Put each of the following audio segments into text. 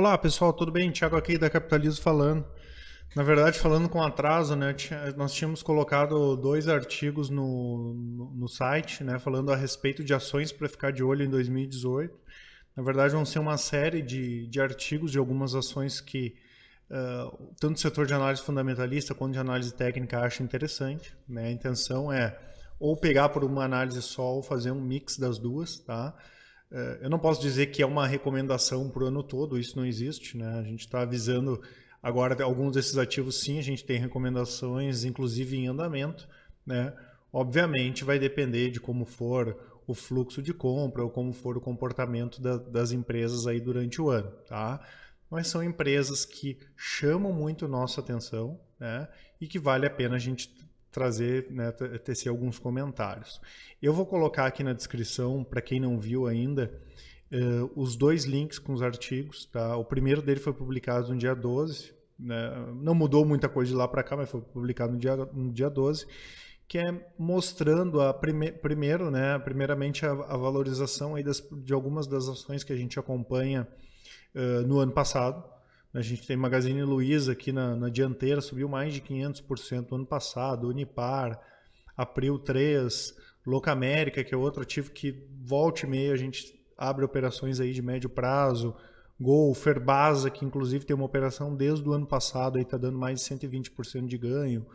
Olá pessoal, tudo bem? Thiago aqui da Capitalismo falando. Na verdade, falando com atraso, né? Nós tínhamos colocado dois artigos no site, né? Falando a respeito de ações para ficar de olho em 2018. Na verdade, vão ser uma série de artigos de algumas ações que tanto o setor de análise fundamentalista quanto de análise técnica acha interessante, né? A intenção é ou pegar por uma análise só ou fazer um mix das duas, tá? Eu não posso dizer que é uma recomendação para o ano todo, isso não existe, né? A gente está avisando agora alguns desses ativos, sim, a gente tem recomendações, inclusive em andamento, né? Obviamente vai depender de como for o fluxo de compra ou como for o comportamento das empresas aí durante o ano, tá? Mas são empresas que chamam muito nossa atenção, né? E que vale a pena a gente trazer, né, tecer alguns comentários. Eu vou colocar aqui na descrição, para quem não viu ainda, os dois links com os artigos. Tá? O primeiro dele foi publicado no dia 12, né? Não mudou muita coisa de lá para cá, mas foi publicado no dia 12, que é mostrando primeiramente a valorização aí de algumas das ações que a gente acompanha no ano passado. A gente tem Magazine Luiza aqui na dianteira, subiu mais de 500% no ano passado, Unipar, April 3, Locamérica, que é outro ativo que volta e meia a gente abre operações aí de médio prazo, Gol, Ferbasa, que inclusive tem uma operação desde o ano passado, está dando mais de 120% de ganho,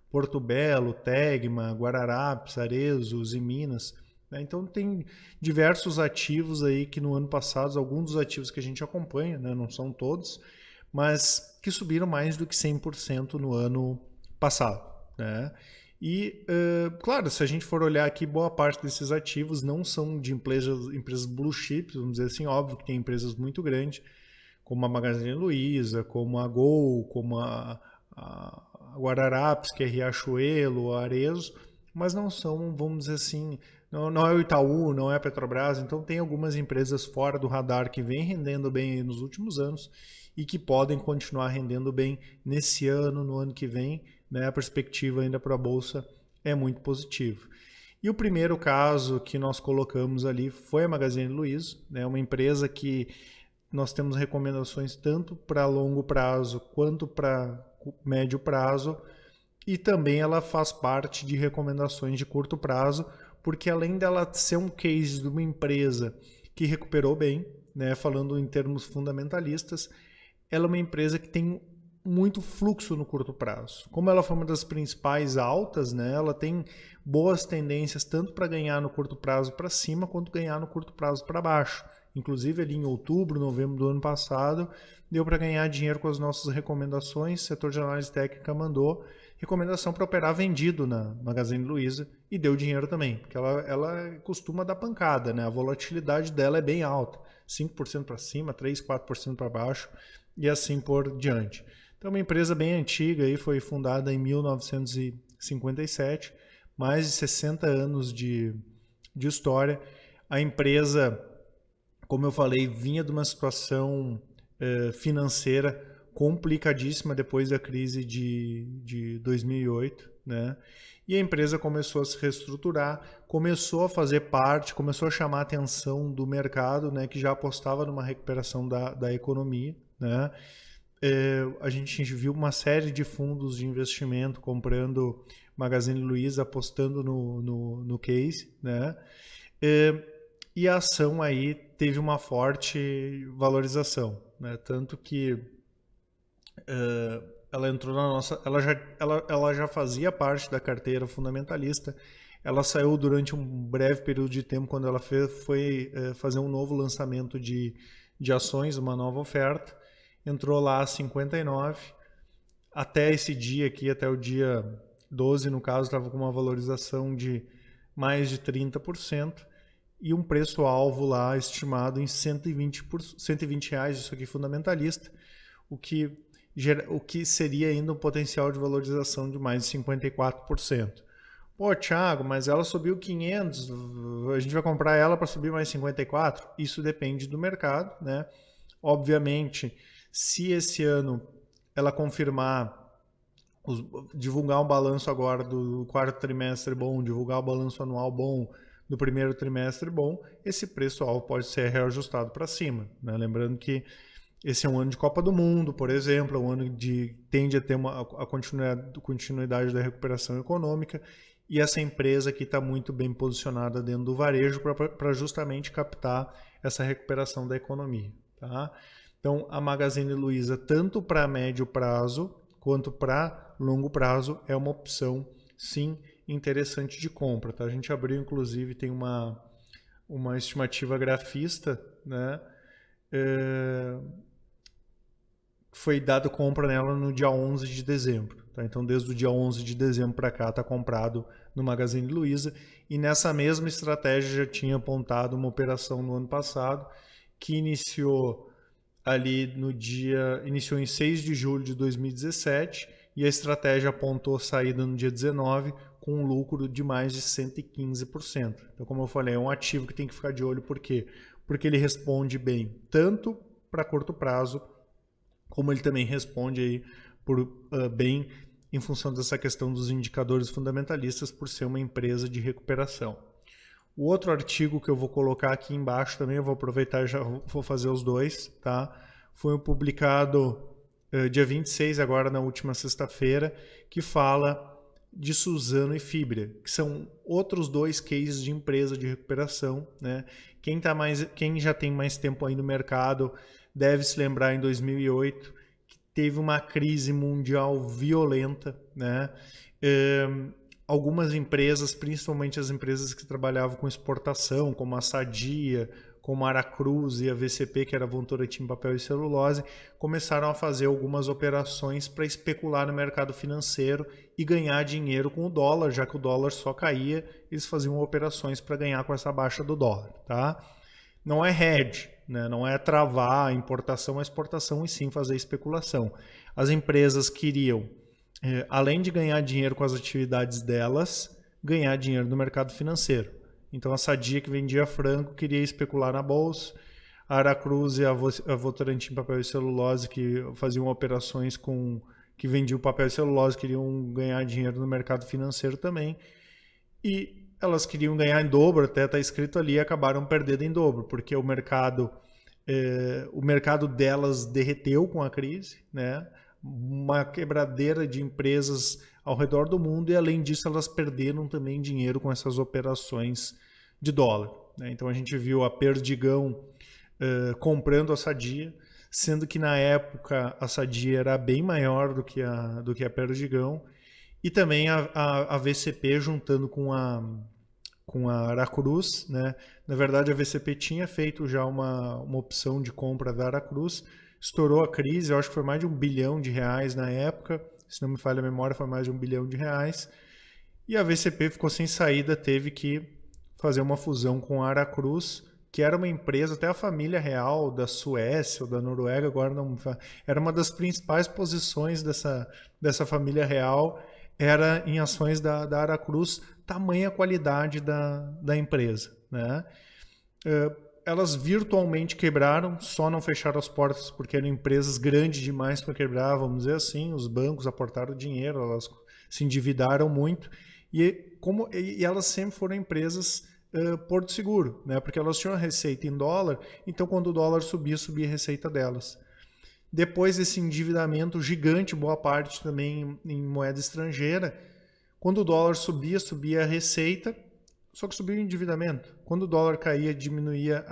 Porto Belo, Tegma, Guararapes, Arezzo, Minas. Né? Então tem diversos ativos aí que no ano passado, alguns dos ativos que a gente acompanha, né? Não são todos, mas que subiram mais do que 100% no ano passado. Né? E, claro, se a gente for olhar aqui, boa parte desses ativos não são de empresas blue chips, vamos dizer assim, óbvio que tem empresas muito grandes, como a Magazine Luiza, como a Gol, como a Guararapes, que é Riachuelo, a Arezzo, mas não são, vamos dizer assim, não é o Itaú, não é a Petrobras, então tem algumas empresas fora do radar que vêm rendendo bem nos últimos anos e que podem continuar rendendo bem nesse ano, no ano que vem, né? A perspectiva ainda para a Bolsa é muito positiva. E o primeiro caso que nós colocamos ali foi a Magazine Luiza, né? Uma empresa que nós temos recomendações tanto para longo prazo quanto para médio prazo, e também ela faz parte de recomendações de curto prazo, porque além dela ser um case de uma empresa que recuperou bem, né? Falando em termos fundamentalistas, ela é uma empresa que tem muito fluxo no curto prazo. Como ela foi uma das principais altas, né, ela tem boas tendências tanto para ganhar no curto prazo para cima, quanto ganhar no curto prazo para baixo. Inclusive ali em outubro, novembro do ano passado, deu para ganhar dinheiro com as nossas recomendações. O setor de análise técnica mandou recomendação para operar vendido na Magazine Luiza e deu dinheiro também, porque ela costuma dar pancada, né? A volatilidade dela é bem alta, 5% para cima, 3%, 4% para baixo, e assim por diante. Então, uma empresa bem antiga, aí, foi fundada em 1957, mais de 60 anos de história. A empresa, como eu falei, vinha de uma situação financeira complicadíssima depois da crise de 2008, né? E a empresa começou a se reestruturar, começou a fazer parte, começou a chamar a atenção do mercado, né, que já apostava numa recuperação da economia, né? A gente viu uma série de fundos de investimento comprando Magazine Luiza, apostando no case, né? E a ação aí teve uma forte valorização, né? Tanto que ela entrou na nossa, ela já fazia parte da carteira fundamentalista. Ela saiu durante um breve período de tempo quando ela foi fazer um novo lançamento de ações, uma nova oferta. Entrou lá a 59, até esse dia aqui, até o dia 12, no caso, estava com uma valorização de mais de 30% e um preço-alvo lá estimado em 120 reais, isso aqui fundamentalista, o que seria ainda um potencial de valorização de mais de 54%. Pô, Thiago, mas ela subiu 500, a gente vai comprar ela para subir mais 54? Isso depende do mercado, né? Obviamente, se esse ano ela confirmar, divulgar um balanço agora do quarto trimestre bom, divulgar o balanço anual bom do primeiro trimestre bom, esse preço-alvo pode ser reajustado para cima, né? Lembrando que Esse é um ano de Copa do Mundo, por exemplo, é um ano de tende a ter a continuidade da recuperação econômica, e essa empresa aqui está muito bem posicionada dentro do varejo para justamente captar essa recuperação da economia. Tá? Então, a Magazine Luiza, tanto para médio prazo quanto para longo prazo, é uma opção, sim, interessante de compra. Tá? A gente abriu, inclusive, tem uma estimativa grafista, né? Foi dado compra nela no dia 11 de dezembro. Tá? Então, desde o dia 11 de dezembro para cá, está comprado no Magazine Luiza. E nessa mesma estratégia já tinha apontado uma operação no ano passado, que iniciou em 6 de julho de 2017, e a estratégia apontou saída no dia 19, com um lucro de mais de 115%. Então, como eu falei, é um ativo que tem que ficar de olho. Por quê? Porque ele responde bem tanto para curto prazo, como ele também responde aí bem em função dessa questão dos indicadores fundamentalistas, por ser uma empresa de recuperação. O outro artigo que eu vou colocar aqui embaixo também, eu vou aproveitar e já vou fazer os dois, tá? Foi publicado dia 26, agora na última sexta-feira, que fala de Suzano e Fibria, que são outros dois cases de empresa de recuperação, né? Quem já tem mais tempo aí no mercado deve se lembrar, em 2008, que teve uma crise mundial violenta, né? Algumas empresas, principalmente as empresas que trabalhavam com exportação, como a Sadia, como a Aracruz e a VCP, que era Votorantim Papel e Celulose, começaram a fazer algumas operações para especular no mercado financeiro e ganhar dinheiro com o dólar, já que o dólar só caía, eles faziam operações para ganhar com essa baixa do dólar. Tá? Não é hedge, né? Não é travar a importação ou exportação, e sim fazer especulação. As empresas queriam, além de ganhar dinheiro com as atividades delas, ganhar dinheiro no mercado financeiro. Então a Sadia, que vendia frango, queria especular na bolsa. A Aracruz e a Votorantim Papel e Celulose, que faziam operações que vendiam papel e celulose, queriam ganhar dinheiro no mercado financeiro também. E elas queriam ganhar em dobro, até está escrito ali, e acabaram perdendo em dobro, porque o mercado delas derreteu com a crise, né? Uma quebradeira de empresas ao redor do mundo, e além disso elas perderam também dinheiro com essas operações de dólar, né? Então a gente viu a Perdigão comprando a Sadia, sendo que na época a Sadia era bem maior do que a Perdigão, e também a VCP juntando com a Aracruz, né? Na verdade a VCP tinha feito já uma opção de compra da Aracruz, estourou a crise, eu acho que foi mais de R$1 bilhão na época, se não me falha a memória, foi mais de R$1 bilhão, e a VCP ficou sem saída, teve que fazer uma fusão com a Aracruz, que era uma empresa, até a família real da Suécia ou da Noruega, agora não era uma das principais posições dessa família real, era em ações da Aracruz, tamanha a qualidade da empresa, né? Elas virtualmente quebraram, só não fecharam as portas porque eram empresas grandes demais para quebrar, vamos dizer assim. Os bancos aportaram dinheiro, elas se endividaram muito, e elas sempre foram empresas porto seguro, né? Porque elas tinham a receita em dólar, então quando o dólar subia a receita delas. Depois desse endividamento gigante, boa parte também em moeda estrangeira, quando o dólar subia a receita, só que subiu o endividamento. Quando o dólar caía, diminuía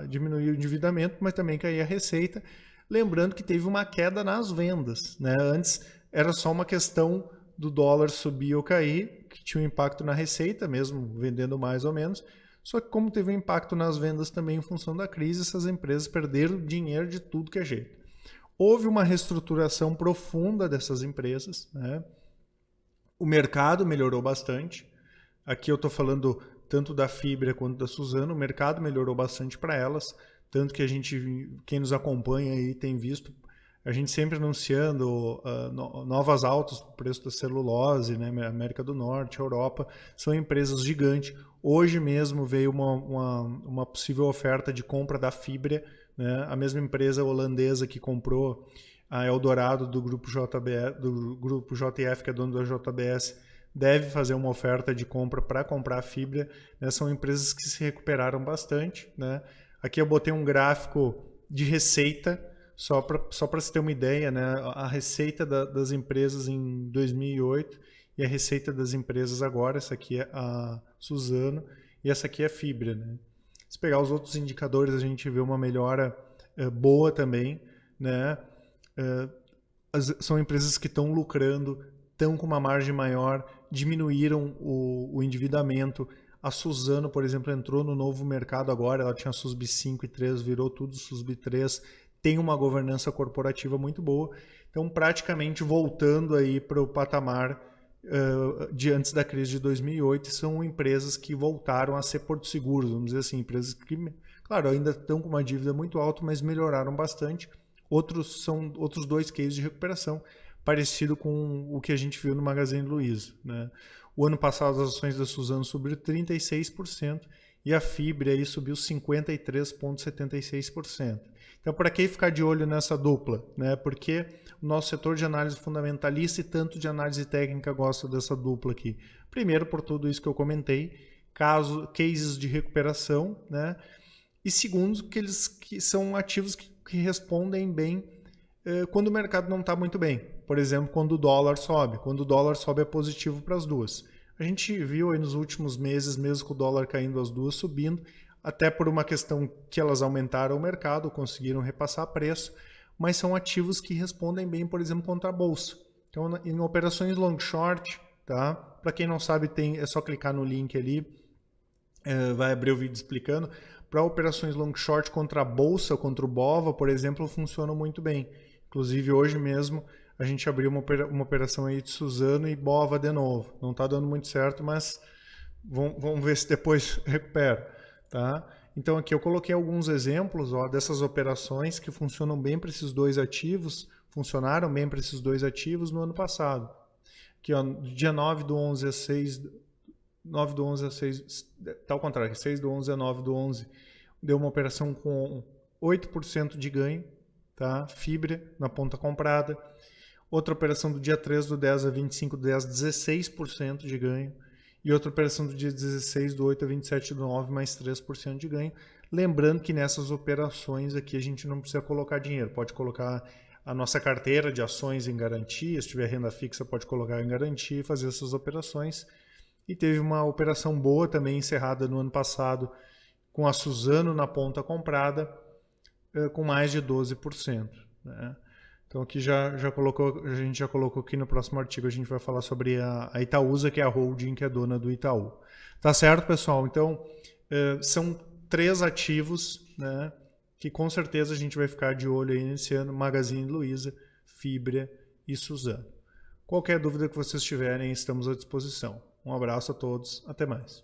o endividamento, mas também caía a receita. Lembrando que teve uma queda nas vendas, né? Antes era só uma questão do dólar subir ou cair, que tinha um impacto na receita, mesmo vendendo mais ou menos. Só que como teve um impacto nas vendas também em função da crise, essas empresas perderam dinheiro de tudo que é jeito. Houve uma reestruturação profunda dessas empresas, né? O mercado melhorou bastante. Aqui eu estou falando tanto da Fibria quanto da Suzano. O mercado melhorou bastante para elas, tanto que quem nos acompanha aí tem visto, a gente sempre anunciando novas altas no preço da celulose, né? América do Norte, Europa, são empresas gigantes. Hoje mesmo veio uma possível oferta de compra da Fibria, né? A mesma empresa holandesa que comprou a Eldorado do grupo JF, que é dono da JBS, deve fazer uma oferta de compra para comprar a Fibria, né? São empresas que se recuperaram bastante, né? Aqui eu botei um gráfico de receita, só para se ter uma ideia, né, a receita das empresas em 2008 e a receita das empresas agora, essa aqui é a Suzano e essa aqui é a Fibria, né? Se pegar os outros indicadores, a gente vê uma melhora boa também, né? São empresas que estão lucrando, estão com uma margem maior, diminuíram o endividamento. A Suzano, por exemplo, entrou no novo mercado agora, ela tinha SUSB 5 e 3, virou tudo SUSB 3, tem uma governança corporativa muito boa. Então, praticamente voltando aí para o patamar de antes da crise de 2008, são empresas que voltaram a ser porto seguros, vamos dizer assim, empresas que, claro, ainda estão com uma dívida muito alta, mas melhoraram bastante. São outros dois cases de recuperação, parecido com o que a gente viu no Magazine Luiza, né? O ano passado as ações da Suzano subiram 36% e a Fibria aí subiu 53,76%. Então, para que ficar de olho nessa dupla, né? Porque o nosso setor de análise fundamentalista e tanto de análise técnica gosta dessa dupla aqui. Primeiro, por tudo isso que eu comentei, cases de recuperação, né? E segundo, que são ativos que respondem bem quando o mercado não está muito bem. Por exemplo, quando o dólar sobe. Quando o dólar sobe é positivo para as duas. A gente viu aí nos últimos meses, mesmo com o dólar caindo, as duas subindo, até por uma questão que elas aumentaram o mercado, conseguiram repassar preço, mas são ativos que respondem bem, por exemplo, contra a bolsa. Então, em operações long short, tá? Para quem não sabe, é só clicar no link ali, vai abrir o vídeo explicando. Para operações long short contra a bolsa, contra o BOVA, por exemplo, funcionam muito bem. Inclusive, hoje mesmo, a gente abriu uma operação aí de Suzano e BOVA de novo. Não está dando muito certo, mas vamos ver se depois recupera. Tá? Então, aqui eu coloquei alguns exemplos dessas operações que funcionam bem para esses dois ativos, funcionaram bem para esses dois ativos no ano passado. Aqui, ó, dia 9 do 11 a 6... 9 do 11 a 6, tá ao contrário, 6 do 11 a 9 do 11, deu uma operação com 8% de ganho, tá? Fibria na ponta comprada. Outra operação do dia 3 do 10 a 25 do 10, 16% de ganho. E outra operação do dia 16 do 8 a 27 do 9, mais 3% de ganho. Lembrando que nessas operações aqui a gente não precisa colocar dinheiro, pode colocar a nossa carteira de ações em garantia, se tiver renda fixa pode colocar em garantia e fazer essas operações. E teve uma operação boa também encerrada no ano passado com a Suzano na ponta comprada com mais de 12%. Né? Então aqui a gente já colocou aqui no próximo artigo, a gente vai falar sobre a Itaúsa, que é a holding que é dona do Itaú. Tá certo, pessoal? Então são 3 ativos, né, que com certeza a gente vai ficar de olho aí nesse ano: Magazine Luiza, Fibria e Suzano. Qualquer dúvida que vocês tiverem, estamos à disposição. Um abraço a todos, até mais.